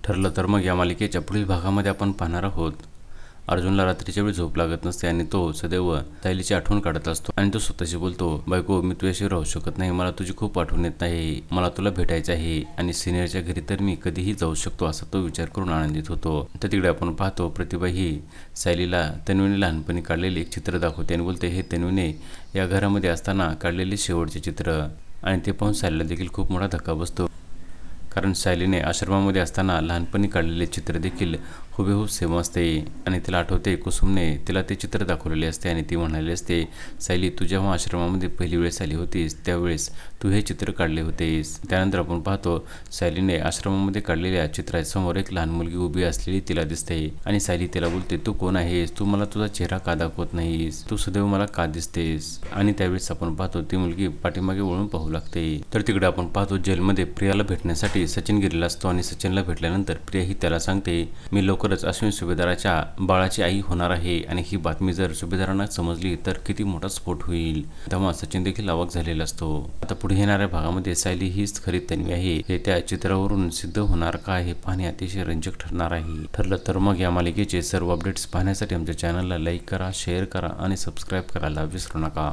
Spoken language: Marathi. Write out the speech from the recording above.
ठरलं तर मग या मालिकेच्या पुढील भागामध्ये आपण पाहणार आहोत अर्जुनला रात्रीच्या वेळी झोप लागत नसते आणि तो सदैव सायलीची आठवण काढत असतो आणि तो स्वतःशी बोलतो, बायको मी तुझ्याशी राहू शकत नाही, मला तुझी खूप आठवण येत नाही, मला तुला भेटायचं आहे आणि सिनियरच्या घरी तर मी कधीही जाऊ शकतो असा तो विचार करून आनंदित होतो. तर तिकडे आपण पाहतो प्रतिभा ही सायलीला तन्वीने लहानपणी काढलेले एक चित्र दाखवते आणि बोलते, हे तन्वीने या घरामध्ये असताना काढलेले शेवटचे चित्र. आणि ते पाहून सायलीला देखील खूप मोठा धक्का बसतो, कारण सायलीने आश्रमामध्ये असताना लहानपणी काढलेले चित्र देखील हुबेहूब सेम असते आणि तिला आठवते कुसुमने तिला ते चित्र दाखवलेले असते आणि ती म्हणाली असते, सायली तू जेव्हा आश्रमामध्ये पहिली वेळेस आली होतीस त्यावेळेस तू हे चित्र काढले होतेस. त्यानंतर आपण पाहतो सायलीने आश्रमामध्ये काढलेल्या चित्रासमोर एक लहान मुलगी उभी असलेली तिला दिसते आणि सायली तिला बोलते, तू कोण आहेस, तू मला तुझा चेहरा का दाखवत नाहीस, तू सदैव मला का दिसतेस. आणि त्यावेळेस आपण पाहतो ती मुलगी पाठीमागे वळून पाहू लागते. तर तिकडे आपण पाहतो जेलमध्ये प्रियाला भेटण्यासाठी सचिन गेलेला असतो आणि सचिनला भेटल्यानंतर प्रिया ही त्याला सांगते, मी लवकरच अश्विन सुभेदाराच्या बाळाची आई होणार आहे आणि ही बातमी जर सुभेदारांना समजली तर किती मोठा स्फोट होईल. तेव्हा सचिन देखील अवाक झालेला असतो. आता पुढे येणाऱ्या भागामध्ये सायली हीच खरी तन्वी आहे हे त्या चित्रावरून सिद्ध होणार का हे पाहणे अतिशय रंजक ठरणार आहे. ठरलं तर मग या मालिकेचे सर्व अपडेट्स पाहण्यासाठी आमच्या चॅनलला लाईक करा, शेअर करा आणि सबस्क्राईब करायला विसरू नका.